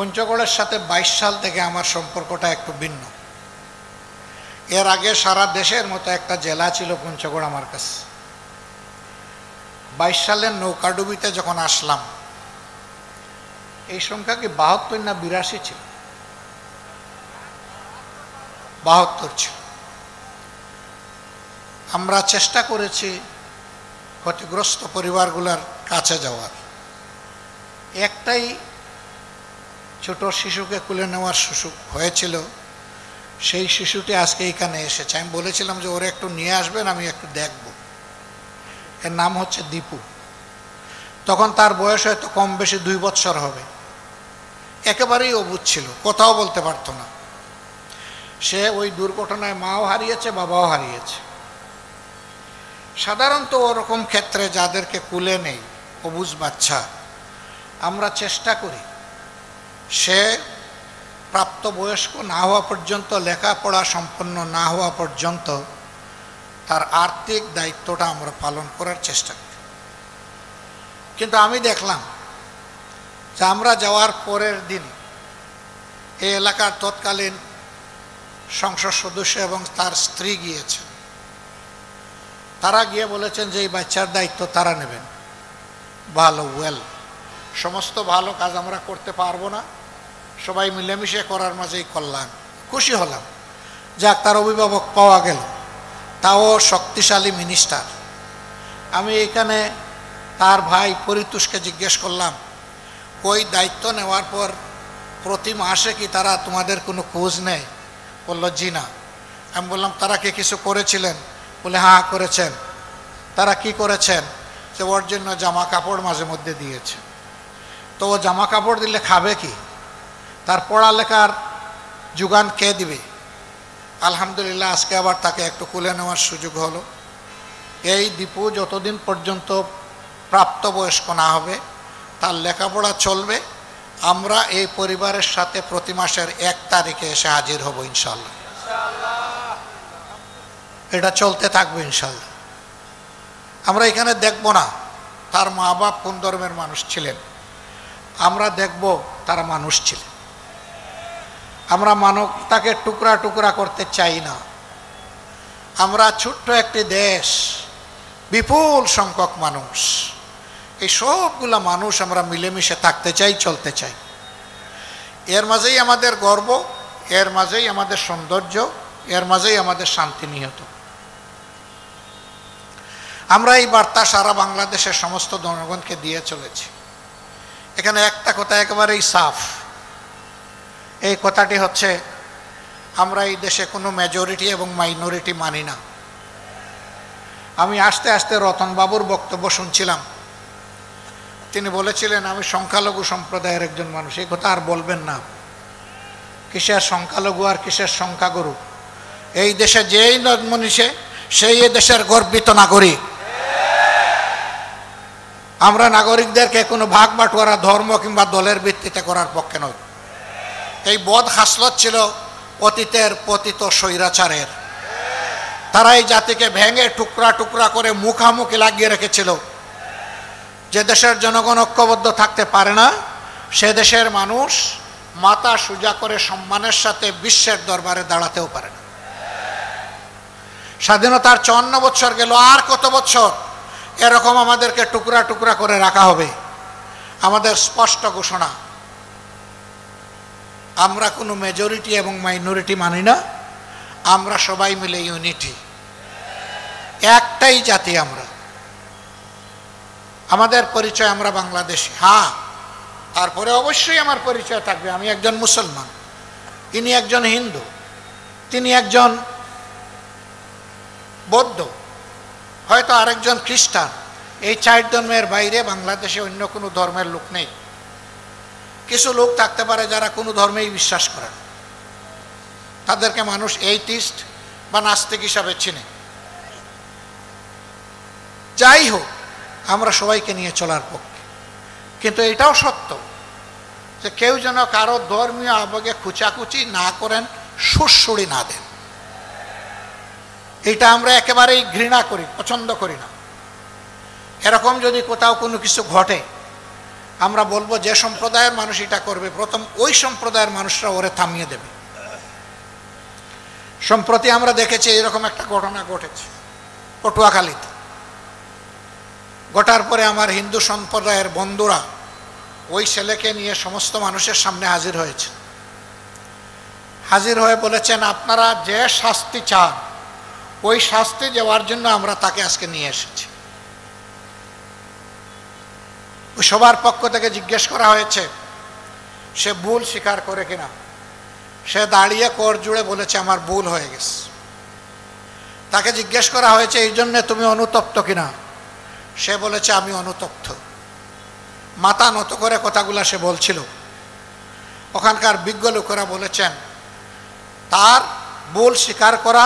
পঞ্চগড়ের সাথে 22 সাল থেকে আমার সম্পর্কটা একটু ভিন্ন। এর আগে সারা দেশের মতো একটা জেলা ছিল পঞ্চগড় আমার কাছে। 22 সালের নৌকাডুবিতে যখন আসলাম, এই সংখ্যা কি 72 না 82 ছিল? 72 ছিল। আমরা চেষ্টা করেছি ক্ষতিগ্রস্ত পরিবারগুলোর কাছে যাওয়ার। একটাই ছোট শিশুকে কুলে নেওয়ার সুযোগ হয়েছিল। সেই শিশুটি আজকে এখানে এসেছে। আমি বলেছিলাম যে ওরা একটু নিয়ে আসবেন, আমি একটু দেখব। এর নাম হচ্ছে দীপু। তখন তার বয়স হয়তো কম বেশি 2 বছর হবে। একেবারেই অবুঝ ছিল, কথাও বলতে পারতো না। সে ওই দুর্ঘটনায় মাও হারিয়েছে, বাবাও হারিয়েছে। সাধারণত ওরকম ক্ষেত্রে যাদেরকে কুলে নেই, অবুঝ বাচ্চা, আমরা চেষ্টা করি সে প্রাপ্তবয়স্ক না হওয়া পর্যন্ত, লেখাপড়া সম্পন্ন না হওয়া পর্যন্ত তার আর্থিক দায়িত্বটা আমরা পালন করার চেষ্টা করি। কিন্তু আমি দেখলাম যে আমরা যাওয়ার পরের দিন এই এলাকার তৎকালীন সংসদ সদস্য এবং তার স্ত্রী গিয়েছেন। তারা গিয়ে বলেছেন যে এই বাচ্চার দায়িত্ব তারা নেবেন। ভালো, সমস্ত ভালো কাজ আমরা করতে পারবো না, সবাই মিলেমিশে করার মাঝেই কল্যাণ। খুশি হলাম, যাক তার অভিভাবক পাওয়া গেল, তাও শক্তিশালী মিনিস্টার। আমি এখানে তার ভাই পরিতোষকে জিজ্ঞেস করলাম, ওই দায়িত্ব নেওয়ার পর প্রতি মাসে কি তারা তোমাদের কোনো খোঁজ নেয়? বলল জি না। আমি বললাম তারা কি কিছু করেছিলেন? বলে হ্যাঁ করেছেন। তারা কি করেছেন? যে ওর জন্য জামা কাপড় মাঝে মধ্যে দিয়েছে। তো ও জামা কাপড় দিলে খাবে কি? তার পড়ালেখার যোগান কে দিবে? আলহামদুলিল্লাহ আজকে আবার তাকে একটু কুলে নেওয়ার সুযোগ হলো। এই দীপু যতদিন পর্যন্ত প্রাপ্তবয়স্ক না হবে তার লেখাপড়া চলবে। আমরা এই পরিবারের সাথে প্রতি মাসের 1 তারিখে এসে হাজির হব ইনশাআল্লাহ। এটা চলতে থাকবে ইনশাআল্লাহ। আমরা এখানে দেখব না তার মা বাপ কোন ধর্মের মানুষ ছিলেন, আমরা দেখব তারা মানুষ ছিলেন। আমরা মানবতাকে টুকরা টুকরা করতে চাই না। আমরা ছোট্ট একটি দেশ, বিপুল সংখ্যক মানুষ, এই সবগুলা মানুষ আমরা মিলেমিশে থাকতে চাই, চলতে চাই। এর মাঝেই আমাদের গর্ব, এর মাঝেই আমাদের সৌন্দর্য, এর মাঝেই আমাদের শান্তি নিহত। আমরা এই বার্তা সারা বাংলাদেশের সমস্ত জনগণকে দিয়ে চলেছি। এখানে একটা কথা একেবারেই সাফ। এই কথাটি হচ্ছে, আমরা এই দেশে কোনো মেজরিটি এবং মাইনরিটি মানি না। আমি আস্তে আস্তে রতনবাবুর বক্তব্য শুনছিলাম। তিনি বলেছিলেন আমি সংখ্যালঘু সম্প্রদায়ের একজন মানুষ। এই কথা আর বলবেন না। কিসের সংখ্যালঘু আর কিসের সংখ্যাগুরু? এই দেশে যেই জন্ম নিছে সেই এ দেশের গর্বিত নাগরিক। আমরা নাগরিকদেরকে কোনো ভাগ বাটোয়ারা ধর্ম কিংবা দলের ভিত্তিতে করার পক্ষে নয়। এই বদ হাসলত ছিল অতীতের পতিত স্বৈরাচারের। তারা এই জাতিকে ভেঙে টুকরা টুকরা করে মুখামুখি লাগিয়ে রেখেছিল। যে দেশের জনগণ ঐক্যবদ্ধ থাকতে পারে না, সে দেশের মানুষ মাথা সোজা করে সম্মানের সাথে বিশ্বের দরবারে দাঁড়াতেও পারে না। স্বাধীনতার 54 বছর গেল, আর কত বছর এরকম আমাদেরকে টুকরা টুকরা করে রাখা হবে? আমাদের স্পষ্ট ঘোষণা, আমরা কোনো মেজরিটি এবং মাইনরিটি মানি না। আমরা সবাই মিলে ইউনিটি, একটাই জাতি আমরা। আমাদের পরিচয় আমরা বাংলাদেশি। হ্যাঁ, তারপরে অবশ্যই আমার পরিচয় থাকবে আমি একজন মুসলমান, ইনি একজন হিন্দু, তিনি একজন বৌদ্ধ, হয়তো আরেকজন খ্রিস্টান। এই 4 ধর্মের বাইরে বাংলাদেশে অন্য কোনো ধর্মের লোক নেই। কিছু লোক থাকতে পারে যারা কোনো ধর্মেই বিশ্বাস করেন, তাদেরকে মানুষ এইথিস্ট বা নাস্তিক হিসাবে চিনে। যাই হোক, আমরা সবাইকে নিয়ে চলার পক্ষে। কিন্তু এটাও সত্য যে কেউ যেন কারো ধর্মীয় আবেগে খুচাখুচি না করেন, সুড়সুড়ি না দেন। এটা আমরা একেবারেই ঘৃণা করি, পছন্দ করি না। এরকম যদি কোথাও কোনো কিছু ঘটে, আমরা বলবো যে সম্প্রদায়ের মানুষ এটা করবে, প্রথম ওই সম্প্রদায়ের মানুষরা ওরে থামিয়ে দেবে। সম্প্রতি আমরা দেখেছি এরকম একটা ঘটনা ঘটেছে পটুয়াখালীতে। ঘটার পরে আমার হিন্দু সম্প্রদায়ের বন্ধুরা ওই ছেলেকে নিয়ে সমস্ত মানুষের সামনে হাজির হয়েছে। হাজির হয়ে বলেছেন, আপনারা যে শাস্তি চান ওই শাস্তি দেওয়ার জন্য আমরা তাকে আজকে নিয়ে এসেছি। সবার পক্ষ থেকে জিজ্ঞেস করা হয়েছে সে ভুল স্বীকার করে কিনা। সে দাঁড়িয়ে কর জুড়ে বলেছে আমার ভুল হয়ে গেছে। তাকে জিজ্ঞেস করা হয়েছে এই জন্য তুমি অনুতপ্ত কিনা। সে বলেছে আমি অনুতপ্ত। মাথা নত করে কথাগুলা সে বলছিল। ওখানকার বিজ্ঞ লোকেরা বলেছেন তার ভুল স্বীকার করা,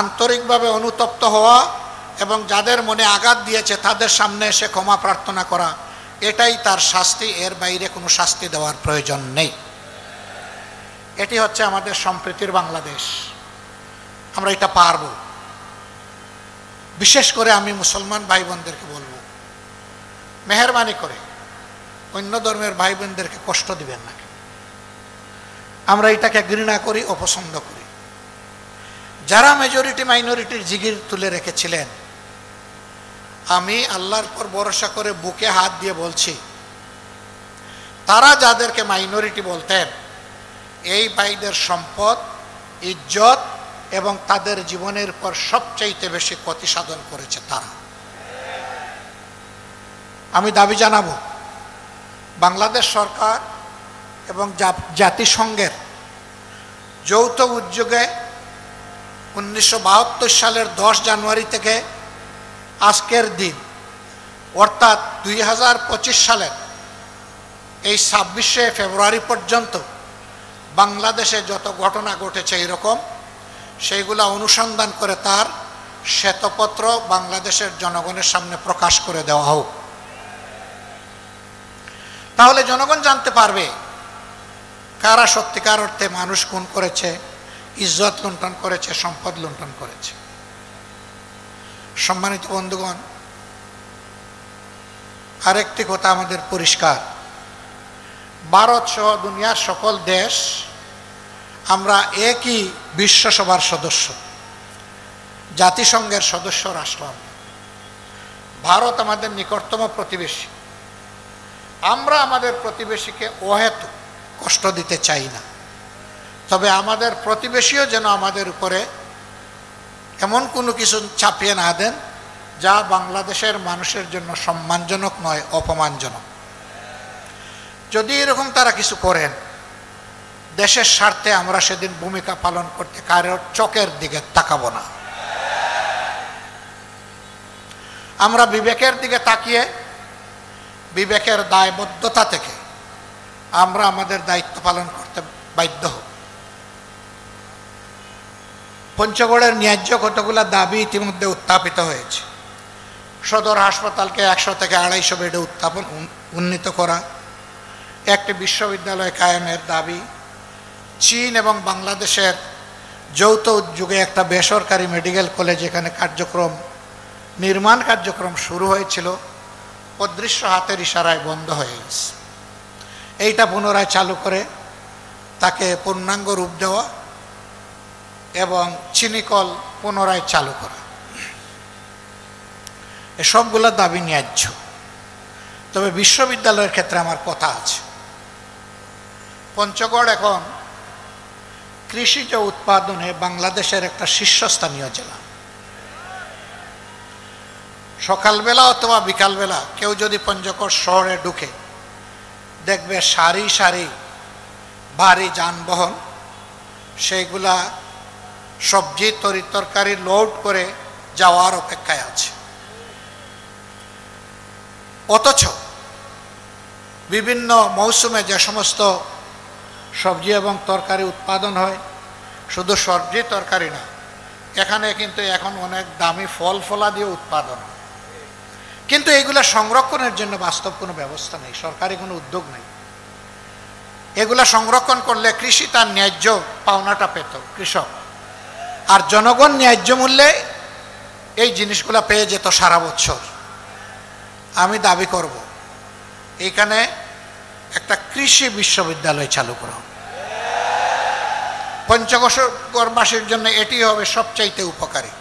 আন্তরিকভাবে অনুতপ্ত হওয়া এবং যাদের মনে আঘাত দিয়েছে তাদের সামনে এসে ক্ষমা প্রার্থনা করা, এটাই তার শাস্তি। এর বাইরে কোনো শাস্তি দেওয়ার প্রয়োজন নেই। এটি হচ্ছে আমাদের সম্প্রীতির বাংলাদেশ। আমরা এটা পারব। বিশেষ করে আমি মুসলমান ভাই বোনদেরকে বলবো, মেহেরবানি করে অন্য ধর্মের ভাই বোনদেরকে কষ্ট দিবেন না। আমরা এটাকে ঘৃণা করি, অপছন্দ করি। যারা মেজরিটি মাইনরিটির জিগির তুলে রেখেছিলেন, আমি আল্লাহর পর ভরসা করে বুকে হাত দিয়ে বলছি, তারা যাদেরকে মাইনরিটি বলতেন এই ভাইদের সম্পদ, ইজ্জত এবং তাদের জীবনের পর সবচাইতে বেশি ক্ষতি সাধন করেছে তারা। আমি দাবি জানাবো বাংলাদেশ সরকার এবং জাতিসংঘের যৌথ উদ্যোগে 1972 সালের 10 জানুয়ারি থেকে আজকের দিন অর্থাৎ 2025 সালের এই 26শে ফেব্রুয়ারি পর্যন্ত বাংলাদেশে যত ঘটনা ঘটেছে এরকম, সেইগুলা অনুসন্ধান করে তার শ্বেতপত্র বাংলাদেশের জনগণের সামনে প্রকাশ করে দেওয়া হোক। তাহলে জনগণ জানতে পারবে কারা সত্যিকার অর্থে মানুষ খুন করেছে, ইজ্জত লুণ্ঠন করেছে, সম্পদ লুণ্ঠন করেছে। সম্মানিত বন্ধুগণ, আরেকটি কথা আমাদের পরিষ্কার, ভারত সহ দুনিয়ার সকল দেশ আমরা একই বিশ্বসভার সদস্য, জাতিসংঘের সদস্য রাষ্ট্র। ভারত আমাদের নিকটতম প্রতিবেশী। আমরা আমাদের প্রতিবেশীকে অহেতুক কষ্ট দিতে চাই না। তবে আমাদের প্রতিবেশীও যেন আমাদের উপরে এমন কোনো কিছু চাপিয়ে না দেন যা বাংলাদেশের মানুষের জন্য সম্মানজনক নয়, অপমানজনক। যদি এরকম তারা কিছু করেন, দেশের স্বার্থে আমরা সেদিন ভূমিকা পালন করতে কারোর চোখের দিকে তাকাবো না। আমরা বিবেকের দিকে তাকিয়ে বিবেকের দায়বদ্ধতা থেকে আমরা আমাদের দায়িত্ব পালন করতে বাধ্য হব। পঞ্চগড়ের ন্যায্য কতগুলো দাবি ইতিমধ্যে উত্থাপিত হয়েছে। সদর হাসপাতালকে 100 থেকে 250 বেডে উন্নীত করা, একটি বিশ্ববিদ্যালয় কায়েমের দাবি, চীন এবং বাংলাদেশের যৌথ উদ্যোগে একটা বেসরকারি মেডিকেল কলেজ এখানে নির্মাণ কার্যক্রম শুরু হয়েছিল, অদৃশ্য হাতের ইশারায় বন্ধ হয়ে গেছে। এইটা পুনরায় চালু করে তাকে পূর্ণাঙ্গ রূপ দেওয়া এবং চিনিকল পুনরায় চালু করা, এসবগুলো দাবি ন্যায্য। তবে বিশ্ববিদ্যালয়ের ক্ষেত্রে আমার কথা আছে। পঞ্চগড় এখন কৃষিজ উৎপাদনে বাংলাদেশের একটা শীর্ষস্থানীয় জেলা। সকালবেলা অথবা বিকালবেলা কেউ যদি পঞ্চগড় শহরে ঢুকে, দেখবে সারি সারি ভারী যানবাহন, সেইগুলা সবজি তরকারি লোড করে যাওয়ার অপেক্ষায় আছে। অথচ বিভিন্ন মৌসুমে যে সমস্ত সবজি এবং তরকারি উৎপাদন হয়, শুধু সবজি তরকারি না, এখানে কিন্তু এখন অনেক দামি ফল ফলাদিও উৎপাদন হয়। কিন্তু এইগুলা সংরক্ষণের জন্য বাস্তব কোনো ব্যবস্থা নেই, সরকারি কোনো উদ্যোগ নেই। এগুলা সংরক্ষণ করলে কৃষি তার ন্যায্য পাওনাটা পেত কৃষক, আর জনগণ ন্যায্য মূল্যে এই জিনিসগুলা পেয়ে যেত সারা বছর। আমি দাবি করব এইখানে একটা কৃষি বিশ্ববিদ্যালয় চালু করা। পঞ্চগড়বাসীর জন্য এটি হবে সবচাইতে উপকারী।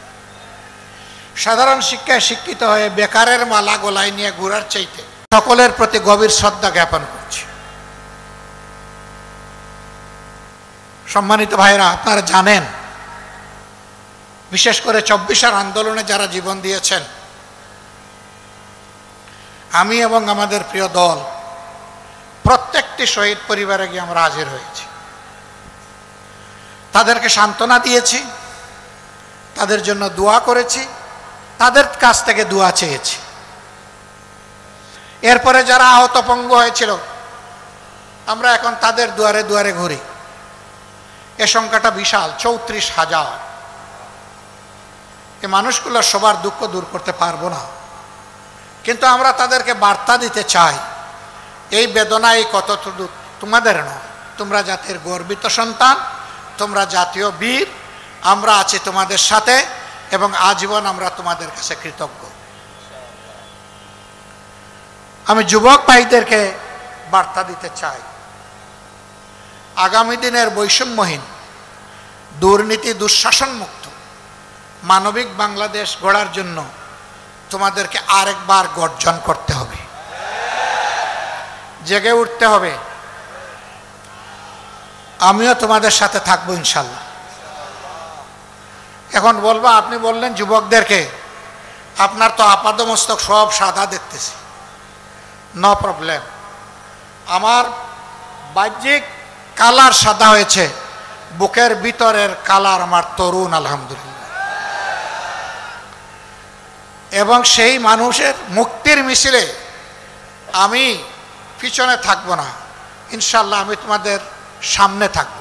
সাধারণ শিক্ষায় শিক্ষিত হয়ে বেকারের মালা গলায় নিয়ে ঘোরার চাইতে সকলের প্রতি গভীর শ্রদ্ধা জ্ঞাপন করছি। সম্মানিত ভাইরা, আপনারা জানেন, বিশেষ করে 24 আন্দোলনে যারা জীবন দিয়েছেন, আমি এবং আমাদের প্রিয় দল প্রত্যেকটি শহীদ পরিবারে গিয়ে আমরা হাজির হয়েছি। তাদেরকে সান্ত্বনা দিয়েছি, তাদের জন্য দোয়া করেছি, তাদের কাছ থেকে দোয়া চেয়েছি। এরপরে যারা আহত পঙ্গু হয়েছিল, আমরা এখন তাদের দুয়ারে দুয়ারে ঘুরি। এ সংখ্যাটা বিশাল, 34,000। এই মানুষগুলোর সবার দুঃখ দূর করতে পারবো না, কিন্তু আমরা তাদেরকে বার্তা দিতে চাই, এই বেদনা, এই কতটুকু তোমাদের নয়। তোমরা জাতির গর্বিত সন্তান, তোমরা জাতীয় বীর, আমরা আছি তোমাদের সাথে এবং আজীবন আমরা তোমাদের কাছে কৃতজ্ঞ। আমি যুবক ভাইদেরকে বার্তা দিতে চাই, আগামী দিনের বৈষম্যহীন, দুর্নীতি দুঃশাসন মুক্ত মানবিক বাংলাদেশ গড়ার জন্য তোমাদেরকে আরেকবার গর্জন করতে হবে, জেগে উঠতে হবে। আমিও তোমাদের সাথে থাকবো ইনশাল্লাহ। এখন বলবো, আপনি বললেন যুবকদেরকে, আপনার তো আপাদমস্তক সব সাদা দেখতেছি, নো প্রবলেম। আমার বাহ্যিক কালার সাদা হয়েছে, বুকের ভিতরের কালার আমার তরুণ, আলহামদুলিল্লাহ। এবং সেই মানুষের মুক্তির মিছিলে আমি পিছনে থাকবো না, ইনশাল্লাহ আমি তোমাদের সামনে থাকব।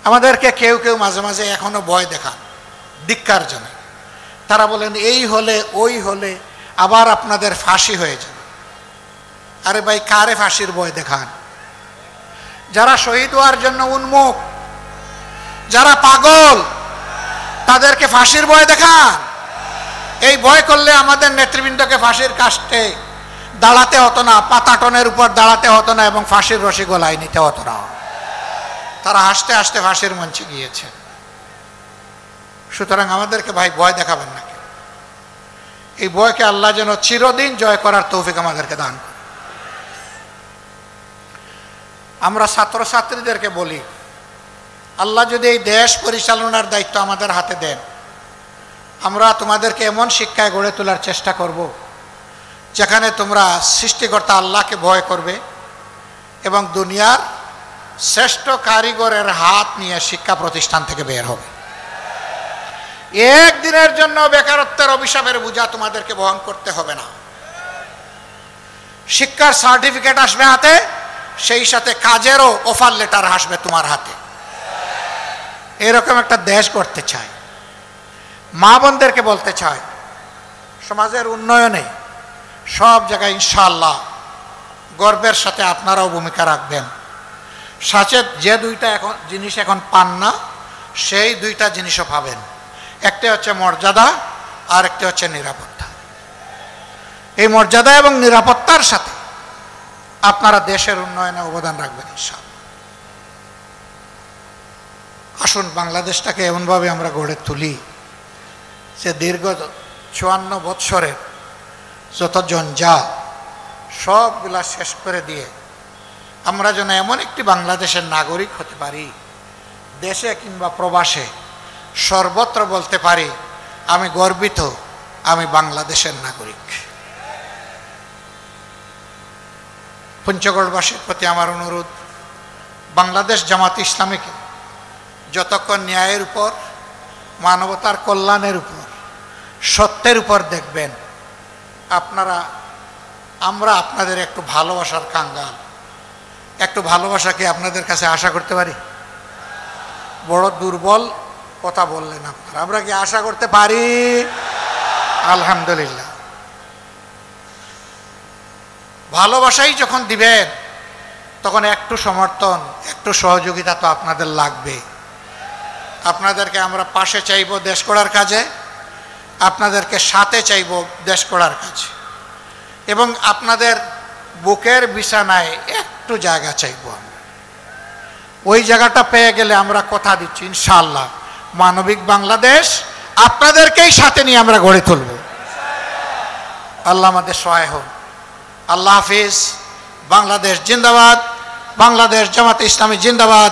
আমাদেরকে কেউ কেউ মাঝে মাঝে এখনো ভয় দেখান, ধিক্কার জন্য। তারা বলেন এই হলে ওই হলে আবার আপনাদের ফাঁসি হয়ে যাবে। আরে ভাই, কারে ফাঁসির ভয় দেখান? যারা শহীদ হওয়ার জন্য উন্মুখ, যারা পাগল, তাদেরকে ফাঁসির ভয় দেখান। এই ভয় করলে আমাদের নেতৃবৃন্দকে ফাঁসির কাস্টে দাঁড়াতে হতো না, পাতাটনের উপর দাঁড়াতে হতো না এবং ফাঁসির রশি গলায় নিতে হতো না। তারা হাসতে হাসতে ফাঁসির মঞ্চে গিয়েছে। সুতরাং আমাদেরকে ভাই ভয় দেখাবেন না। এই ভয়কে আল্লাহ যেন চিরদিন জয় করার তৌফিক আমাদেরকে দান করে। আমরা ছাত্রছাত্রীদেরকে বলি, আল্লাহ যদি এই দেশ পরিচালনার দায়িত্ব আমাদের হাতে দেন, আমরা তোমাদেরকে এমন শিক্ষায় গড়ে তোলার চেষ্টা করব যেখানে তোমরা সৃষ্টিকর্তা আল্লাহকে ভয় করবে এবং দুনিয়ার শ্রেষ্ঠ কারিগরের হাত নিয়ে শিক্ষা প্রতিষ্ঠান থেকে বের হবে। একদিনের জন্য বেকারত্বের অভিশাপের বোঝা তোমাদেরকে বহন করতে হবে না। শিক্ষার সার্টিফিকেট আসবে হাতে, সেই সাথে কাজেরও অফার লেটার আসবে তোমার হাতে। এরকম একটা দেশ করতে চাই। মা বোনদেরকে বলতে চাই, সমাজের উন্নয়নে সব জায়গায় ইনশাআল্লাহ গর্বের সাথে আপনারাও ভূমিকা রাখবেন। সাচেত যে দুইটা এখন জিনিস এখন পান না, সেই দুইটা জিনিসও পাবেন। একটা হচ্ছে মর্যাদা, আর একটা হচ্ছে নিরাপত্তা। এই মর্যাদা এবং নিরাপত্তার সাথে আপনারা দেশের উন্নয়নে অবদান রাখবেন ইনশাআল্লাহ। আসুন বাংলাদেশটাকে এমনভাবে আমরা গড়ে তুলি যে দীর্ঘ 54 বৎসরের যত জঞ্জাল সবগুলা শেষ করে দিয়ে আমরা যেন এমন একটি বাংলাদেশের নাগরিক হতে পারি, দেশে কিংবা প্রবাসে সর্বত্র বলতে পারি, আমি গর্বিত, আমি বাংলাদেশের নাগরিক। পঞ্চগড়বাসীর প্রতি আমার অনুরোধ, বাংলাদেশ জামাত ইসলামীকে যতক্ষণ ন্যায়ের উপর, মানবতার কল্যাণের উপর, সত্যের উপর দেখবেন, আমরা আপনাদের একটু ভালোবাসার কাঙ্গাল। একটু ভালোবাসাকে আপনাদের কাছে আশা করতে পারি? বড় দুর্বল কথা বললেন আপনারা। আমরা কি আশা করতে পারি? আলহামদুলিল্লাহ। ভালোবাসাই যখন দিবেন, তখন একটু সমর্থন, একটু সহযোগিতা তো আপনাদের লাগবে। আপনাদেরকে আমরা পাশে চাইব দেশ গড়ার কাজে, আপনাদেরকে সাথে চাইব দেশ গড়ার কাজে। এবং আপনাদের বুকের বিছানায় একটু জায়গা চাইব। ওই জায়গাটা পেয়ে গেলে আমরা কথা দিচ্ছি ইনশাআল্লাহ মানবিক বাংলাদেশ আপনাদেরকেই সাথে নিয়ে আমরা গড়ে তুলব। আল্লাহ আমাদের সহায় হোক। আল্লাহ হাফিজ। বাংলাদেশ জিন্দাবাদ। বাংলাদেশ জামাতে ইসলামী জিন্দাবাদ।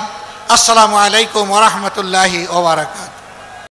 আসসালামু আলাইকুম ওয়া রাহমাতুল্লাহি ওয়া বারাকাতুহু।